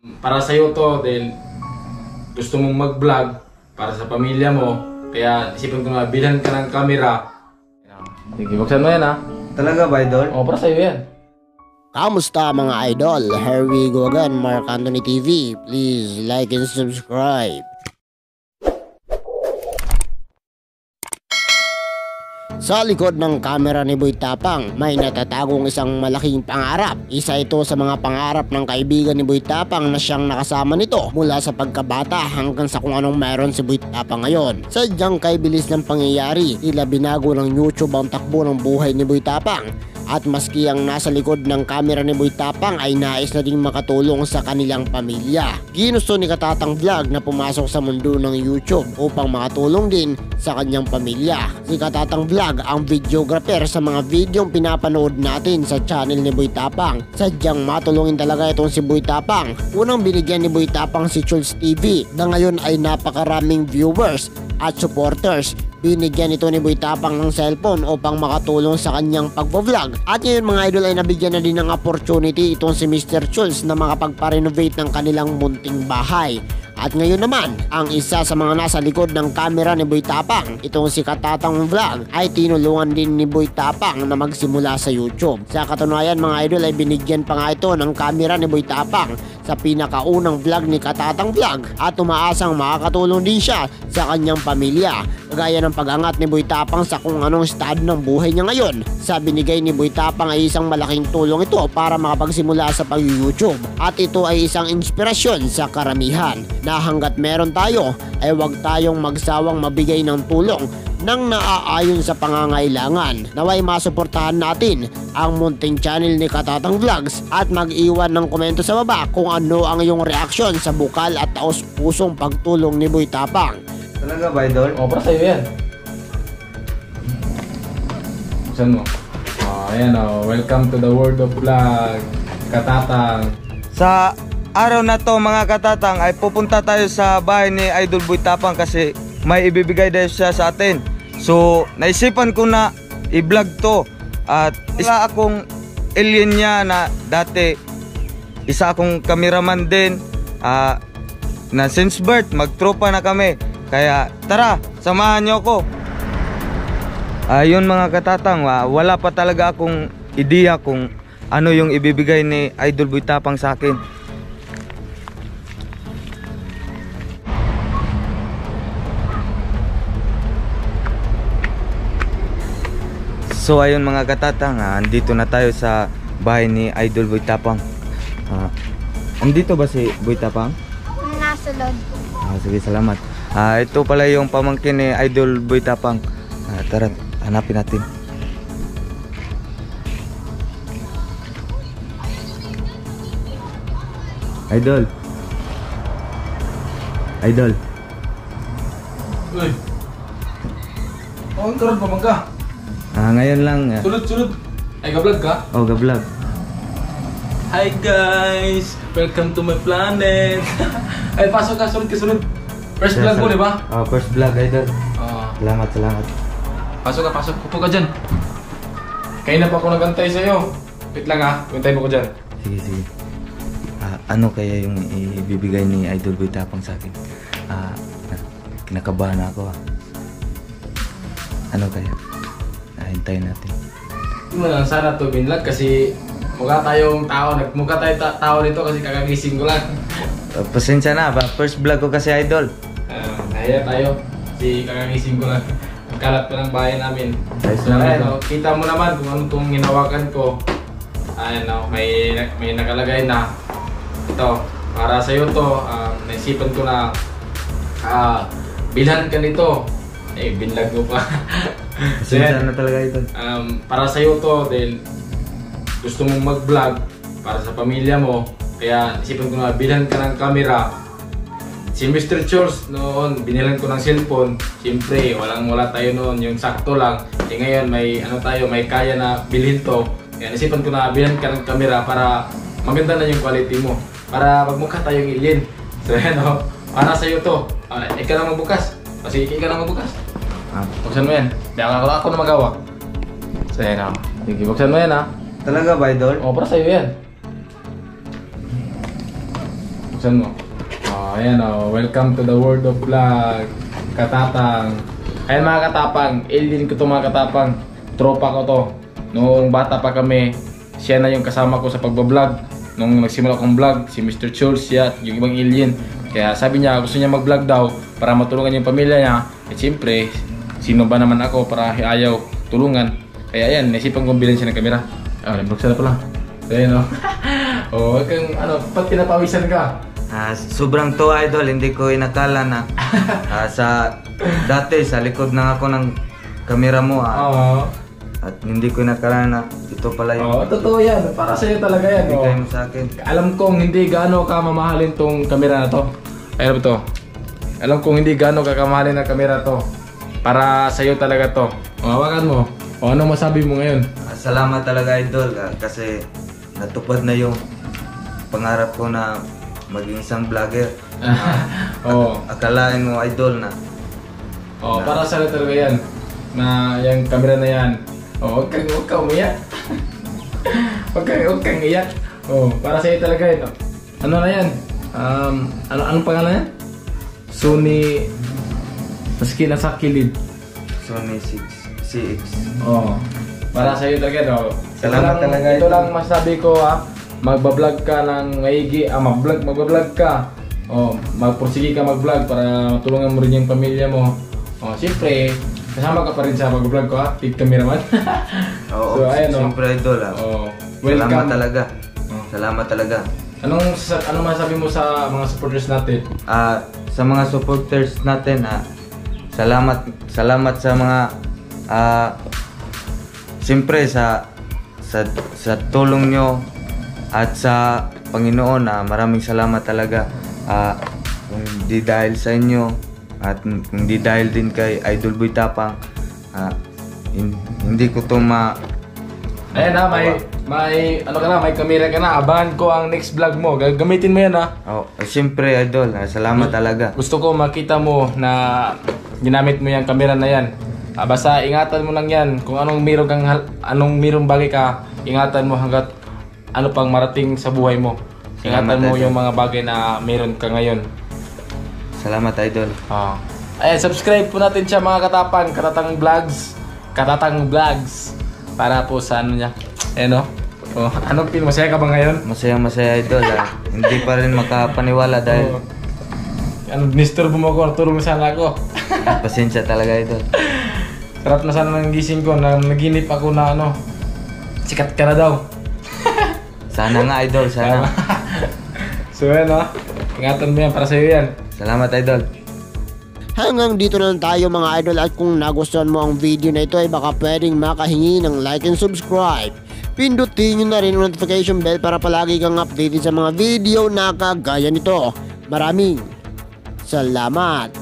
Para sa'yo to dahil gusto mong mag-vlog para sa pamilya mo. Kaya isipin ko na bilhan ka ng camera. Sige, buksan mo yan ha. Talaga ba, idol? Oo, para sa'yo yan. Kamusta mga idol? Here we go again, Mark Anthony TV. Please like and subscribe. Sa likod ng kamera ni Boy Tapang, may natatagong isang malaking pangarap. Isa ito sa mga pangarap ng kaibigan ni Boy Tapang na siyang nakasama nito mula sa pagkabata hanggang sa kung anong meron si Boy Tapang ngayon. Sadyang kay bilis ng pangyayari, tila binago ng YouTube ang takbo ng buhay ni Boy Tapang. At maski ang nasa likod ng kamera ni Boy Tapang ay nais na ding makatulong sa kanilang pamilya. Ginusto ni Katatang Vlog na pumasok sa mundo ng YouTube upang makatulong din sa kanyang pamilya. Si Katatang Vlog ang videographer sa mga videong pinapanood natin sa channel ni Boy Tapang. Sadyang matulungin talaga itong si Boy Tapang. Unang binigyan ni Boy Tapang si Chulz TV na ngayon ay napakaraming viewers at supporters. Binigyan ito ni Boy Tapang ng cellphone upang makatulong sa kanyang pagvo-vlog. At ngayon mga idol ay nabigyan na din ng opportunity itong si Mr. Chulz na makapagpa-renovate ng kanilang munting bahay. At ngayon naman, ang isa sa mga nasa likod ng camera ni Boy Tapang, itong si Katatang Vlog, ay tinulungan din ni Boy Tapang na magsimula sa YouTube. Sa katunayan mga idol ay binigyan pa nga ito ng camera ni Boy Tapang sa pinakaunang vlog ni Katatang Vlog at umaasang makakatulong din siya sa kanyang pamilya. Kagaya ng pag-angat ni Boy Tapang sa kung anong estado ng buhay niya ngayon. Sa binigay ni Boy Tapang ay isang malaking tulong ito para makapagsimula sa pag-YouTube. At ito ay isang inspirasyon sa karamihan na hanggat meron tayo ay huwag tayong magsawang mabigay ng tulong nang naaayon sa pangangailangan. Naway masuportahan natin ang munting channel ni Katatang Vlogs at mag-iwan ng komento sa baba kung ano ang iyong reaksyon sa bukal at taos-pusong pagtulong ni Boy Tapang. Talaga ba, idol? Oo, para sa'yo yan. Buksan mo. Ayan o. Welcome to the world of vlog. Katatang. Sa araw na to mga katatang ay pupunta tayo sa bahay ni Idol Boy Tapang kasi may ibibigay dahil siya sa atin. So naisipan ko na i-vlog to at isa akong alien niya na dati isa akong cameraman din na since birth magtropa na kami. Kaya tara, samahan niyo ako. Ayun mga katatang, wala pa talaga akong ideya kung ano yung ibibigay ni Idol Boy Tapang sa akin. So ayun mga katatang, andito na tayo sa bahay ni Idol Boy Tapang. Andito ba si Boy Tapang? Nasa loob. Sige, salamat. Ito pala yung pamangkin ni Idol Boy Tapang. Tara, hanapin natin. Idol. Idol. Uy. Ang karoon pa magka. Ngayon lang. Sunod. Ay, ka-vlog ka? Oh, ga-vlog. Hi guys! Welcome to my planet! Ay, pasok ka, sunod. First vlog mo, di ba? Oh, first vlog, Idol. Salamat. Pasok. Upo ka dyan. Kaya na pa ako nagantay sa'yo. Wait lang ha, hintay mo ko dyan. Sige. Ano kaya yung ibibigay ni Idol Boy Tapang sa akin? Kinakabahan ako. Ano kaya? Hintayin natin. Hindi mo lang sana to binlag kasi mukha tayong tao dito kasi kakagising ko lang. Pasensya na ba? First vlog ko kasi, Idol. Kaya tayo. Kasi kakagising ko lang. Magkalat pa ng bahay namin. Ayos So, lang, ayan, Idol. kita mo naman kung ano itong hinawakan ko. Ayan, may nakalagay na. Ito, para sa'yo to. Naisipan ko na bilhan ka nito. Binlag mo pa. Pasensya na talaga, Idol. Para sa'yo to dahil gusto mong mag-vlog para sa pamilya mo. Kaya isipin ko na bilhan ka ng camera. Si Mr. Chulz noon, binilan ko ng cellphone. Siyempre, wala tayo noon, yung sakto lang. Ngayon may kaya na bilhin to. Kaya isipan ko na bilhan ka ng camera para maganda na yung quality mo. Para magmukha tayong alien. So yan o, para sa'yo to. Ikaw na magbukas. Kasi ikaw na magbukas. Buksan mo yan. Ako na magawa. So yan o. Sige, buksan mo yan ha. Talaga ba, Idol? Oo, para sa'yo yan. Buksan mo. Ayan welcome to the world of vlog, Katatang. Ayan mga katapang, alien ko to mga katapang. Tropa ko to. Noong bata pa kami, siya na yung kasama ko sa pagbablog. Nung nagsimula akong vlog, si Mr. Charles siya, yung ibang alien. Kaya sabi niya, gusto niya mag-vlog daw para matulungan yung pamilya niya. At siyempre, sino ba naman ako para ayaw tulungan. Kaya ayan, naisipan kong bilhin siya ng kamera. Nabuksan na pala. Ayan kang ba't pinapawisan ka? Sobrang tuwa idol, hindi ko inakala na dati sa likod na ako ng kamera mo at hindi ko inakala na ito pala yung totoo yan, para sa'yo talaga yan. bigay mo sa akin. Alam kong hindi gaano ka mamahalin tong kamera na to. Ayan ba to? Alam kong hindi gaano ka kamahalin ng kamera to. Para sa'yo talaga to. Hawakan mo. Ano masabi mo ngayon? Salamat talaga idol kasi natupad na yung pangarap ko na maging isang vlogger. Akalain mo idol na para sa'yo talaga yan. Na yung kamera na yan. Huwag ka umiyak. Huwag kang iyak. Para sa'yo talaga yan. Ano na yan? Anong pangalan yan? Sony, maski nasa kilid. Sony CX. Para sa'yo talaga. Salamat talaga. Ito lang masabi ko magbablog ka ng maigi. Magbablog ka. Magpursige ka mag-vlog para matulungan mo rin yung pamilya mo. Siyempre, kasama ka pa rin sa mag-vlog ko Tig cameraman. So ayan siyempre idol welcome. Salamat talaga. Anong masasabi mo sa mga supporters natin? Sa mga supporters natin salamat sa mga siyempre sa tulong nyo at sa Panginoon maraming salamat talaga. Kung di dahil sa inyo at kung di dahil din kay Idol Boy Tapang, hindi ko to Ayan may kamera ka na. Abangan ko ang next vlog mo. Gagamitin mo yan siyempre idol, salamat talaga. Gusto ko makita mo na ginamit mo yung kamera na yan. Basta ingatan mo lang yan. Kung anong mayroong bagay ka, ingatan mo hanggat ano pang marating sa buhay mo. Ingatan mo yung mga bagay na meron ka ngayon. Salamat idol. Ayan, subscribe po natin siya mga katapang. Katatang Vlogs. Para po sa ano niya. Ayan anong feel? Masaya ka ba ngayon? Masaya idol. Hindi pa rin makapaniwala dahil disturbo mo ako, natulog na sana ako. Pasensya talaga idol. Sarap na sana ng gising ko na naginip ako na sikat ka na daw. Sana nga idol, sana. So yan ingatan mo yan, para sa'yo yan. Salamat idol. Hanggang dito na lang tayo mga idol, at kung nagustuhan mo ang video na ito ay baka pwedeng makahingi ng like and subscribe. Pindutin nyo na rin ang notification bell para palagi kang updated sa mga video na kagaya nito. Maraming salamat.